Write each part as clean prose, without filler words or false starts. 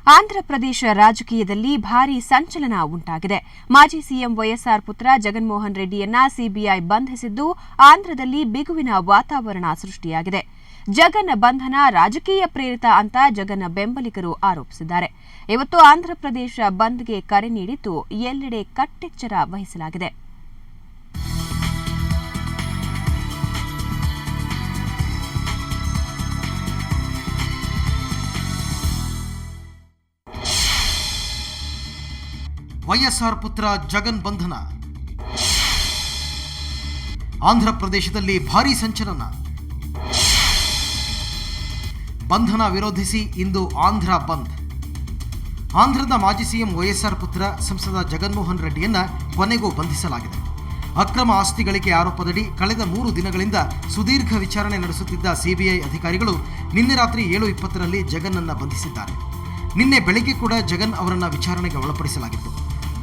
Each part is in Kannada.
ಆಂಧ್ರಪ್ರದೇಶ ರಾಜಕೀಯದಲ್ಲಿ ಭಾರೀ ಸಂಚಲನ ಉಂಟಾಗಿದೆ. ಮಾಜಿ ಸಿಎಂ ವೈಎಸ್ಆರ್ ಪುತ್ರ ಜಗನ್ಮೋಹನ್ ರೆಡ್ಡಿಯನ್ನ ಸಿಬಿಐ ಬಂಧಿಸಿದ್ದು ಆಂಧ್ರದಲ್ಲಿ ಬಿಗುವಿನ ವಾತಾವರಣ ಸೃಷ್ಟಿಯಾಗಿದೆ. ಜಗನ್ ಬಂಧನ ರಾಜಕೀಯ ಪ್ರೇರಿತ ಅಂತ ಜಗನ್ ಬೆಂಬಲಿಗರು ಆರೋಪಿಸಿದ್ದಾರೆ. ಇವತ್ತು ಆಂಧ್ರಪ್ರದೇಶ ಬಂದ್ಗೆ ಕರೆ ನೀಡಿದ್ದು ಎಲ್ಲೆಡೆ ಕಟ್ಟೆಚ್ಚರ ವಹಿಸಲಾಗಿದೆ. ವೈಎಸ್ಆರ್ ಪುತ್ರ ಜಗನ್ ಬಂಧನ, ಆಂಧ್ರಪ್ರದೇಶದಲ್ಲಿ ಭಾರೀ ಸಂಚಲನ. ಬಂಧನ ವಿರೋಧಿಸಿ ಇಂದು ಆಂಧ್ರ ಬಂದ್. ಆಂಧ್ರದ ಮಾಜಿ ಸಿಎಂ ವೈಎಸ್ಆರ್ ಪುತ್ರ ಸಂಸದ ಜಗನ್ಮೋಹನ್ ರೆಡ್ಡಿಯನ್ನ ಕೊನೆಗೂ ಬಂಧಿಸಲಾಗಿದೆ. ಅಕ್ರಮ ಆಸ್ತಿ ಗಳಿಕೆ ಆರೋಪದಡಿ ಕಳೆದ 3 ದಿನಗಳಿಂದ ಸುದೀರ್ಘ ವಿಚಾರಣೆ ನಡೆಸುತ್ತಿದ್ದ ಸಿಬಿಐ ಅಧಿಕಾರಿಗಳು ನಿನ್ನೆ ರಾತ್ರಿ 7:20ರಲ್ಲಿ ಜಗನ್ ಅನ್ನ ಬಂಧಿಸಿದ್ದಾರೆ. ನಿನ್ನೆ ಬೆಳಗ್ಗೆ ಕೂಡ ಜಗನ್ ಅವರನ್ನ ವಿಚಾರಣೆಗೆ ಒಳಪಡಿಸಲಾಗಿತ್ತು.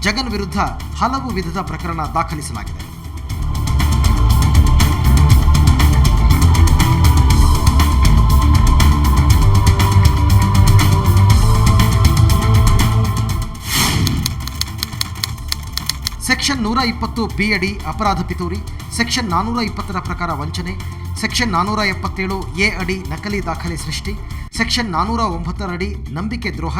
ಜಗನ್ ವಿರುದ್ಧ ಹಲವು ವಿಧದ ಪ್ರಕರಣ ದಾಖಲಿಸಲಾಗಿದೆ. ಸೆಕ್ಷನ್ 120 ಅಡಿ ಅಪರಾಧ ಪಿತೂರಿ, ಸೆಕ್ಷನ್ 420ರ ಪ್ರಕಾರ ವಂಚನೆ, ಸೆಕ್ಷನ್ 477 ಅಡಿ ನಕಲಿ ದಾಖಲೆ ಸೃಷ್ಟಿ, ಸೆಕ್ಷನ್ 409 ಅಡಿ ನಂಬಿಕೆ ದ್ರೋಹ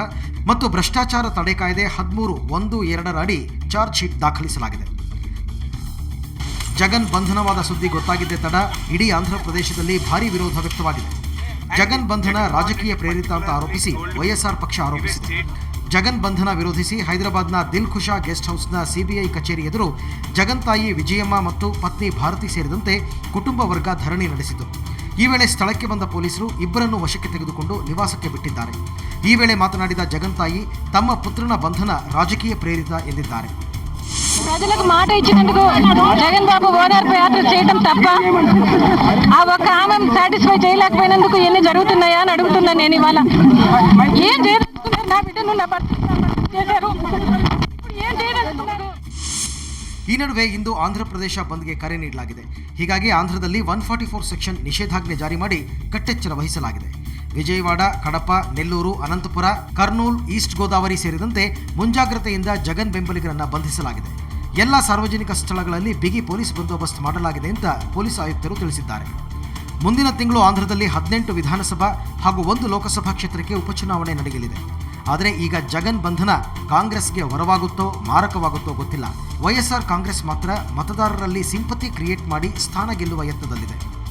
ಮತ್ತು ಭ್ರಷ್ಟಾಚಾರ ತಡೆ ಕಾಯ್ದೆ 13(1)(2) ಅಡಿ ಚಾರ್ಜ್ ಶೀಟ್ ದಾಖಲಿಸಲಾಗಿದೆ. ಜಗನ್ ಬಂಧನವಾದ ಸುದ್ದಿ ಗೊತ್ತಾಗಿದ್ದೇ ತಡ ಇಡೀ ಆಂಧ್ರಪ್ರದೇಶದಲ್ಲಿ ಭಾರೀ ವಿರೋಧ ವ್ಯಕ್ತವಾಗಿದೆ. ಜಗನ್ ಬಂಧನ ರಾಜಕೀಯ ಪ್ರೇರಿತ ಅಂತ ಆರೋಪಿಸಿ ವೈಎಸ್ಆರ್ ಪಕ್ಷ ಆರೋಪಿಸಿದೆ. ಜಗನ್ ಬಂಧನ ವಿರೋಧಿಸಿ ಹೈದರಾಬಾದ್ನ ದಿಲ್ ಖುಷಾ ಗೆಸ್ಟ್ ಹೌಸ್ನ ಸಿಬಿಐ ಕಚೇರಿ ಎದುರು ಜಗನ್ ತಾಯಿ ವಿಜಯಮ್ಮ ಮತ್ತು ಪತ್ನಿ ಭಾರತಿ ಸೇರಿದಂತೆ ಕುಟುಂಬ ವರ್ಗ ಧರಣಿ ನಡೆಸಿತು. ಈ ವೇಳೆ ಸ್ಥಳಕ್ಕೆ ಬಂದ ಪೊಲೀಸರು ಇಬ್ಬರನ್ನು ವಶಕ್ಕೆ ತೆಗೆದುಕೊಂಡು ನಿವಾಸಕ್ಕೆ ಬಿಟ್ಟಿದ್ದಾರೆ. ಈ ವೇಳೆ మాట్లాడిದ జగన్ ತಾಯಿ ತಮ್ಮ పుత్రನ ಬಂಧನ రాజకీయ ప్రేరిత ಎಂದಿದ್ದಾರೆ. ప్రజలకు మాట ఇచ్చినందుకు జగన్ బాబు ఓదార్పు యాత్ర చేయడం తప్ప ఆ ఒక్క ఆమె సాటిస్ఫై చేయలేకపోయినందుకు ఎన్ని జరుగుతున్నాయా అని అడుగుతున్నాను నేను. ఇవాళ ఏం చేయదలుచుకున్నారు? నా బిడ్డను నా భర్త చేశారు, ఏం చేయదలుచుకున్నారు? ಈ ನಡುವೆ ಇಂದು ಆಂಧ್ರಪ್ರದೇಶ ಬಂದ್ಗೆ ಕರೆ ನೀಡಲಾಗಿದೆ. ಹೀಗಾಗಿ ಆಂಧ್ರದಲ್ಲಿ 144 ಸೆಕ್ಷನ್ ನಿಷೇಧಾಜ್ಞೆ ಜಾರಿ ಮಾಡಿ ಕಟ್ಟೆಚ್ಚರ ವಹಿಸಲಾಗಿದೆ. ವಿಜಯವಾಡ, ಕಡಪ, ನೆಲ್ಲೂರು, ಅನಂತಪುರ, ಕರ್ನೂಲ್, ಈಸ್ಟ್ ಗೋದಾವರಿ ಸೇರಿದಂತೆ ಮುಂಜಾಗ್ರತೆಯಿಂದ ಜಗನ್ ಬೆಂಬಲಿಗರನ್ನು ಬಂಧಿಸಲಾಗಿದೆ. ಎಲ್ಲ ಸಾರ್ವಜನಿಕ ಸ್ಥಳಗಳಲ್ಲಿ ಬಿಗಿ ಪೊಲೀಸ್ ಬಂದೋಬಸ್ತ್ ಮಾಡಲಾಗಿದೆ ಅಂತ ಪೊಲೀಸ್ ಆಯುಕ್ತರು ತಿಳಿಸಿದ್ದಾರೆ. ಮುಂದಿನ ತಿಂಗಳು ಆಂಧ್ರದಲ್ಲಿ 18 ವಿಧಾನಸಭಾ ಹಾಗೂ 1 ಲೋಕಸಭಾ ಕ್ಷೇತ್ರಕ್ಕೆ ಉಪಚುನಾವಣೆ ನಡೆಯಲಿದೆ. ಆದರೆ ಈಗ ಜಗನ್ ಬಂಧನ ಕಾಂಗ್ರೆಸ್ಗೆ ವರವಾಗುತ್ತೋ ಮಾರಕವಾಗುತ್ತೋ ಗೊತ್ತಿಲ್ಲ. ವೈಎಸ್ಆರ್ ಕಾಂಗ್ರೆಸ್ ಮಾತ್ರ ಮತದಾರರಲ್ಲಿ ಸಿಂಪತಿ ಕ್ರಿಯೇಟ್ ಮಾಡಿ ಸ್ಥಾನ ಗೆಲ್ಲುವ ಯತ್ನದಲ್ಲಿದೆ.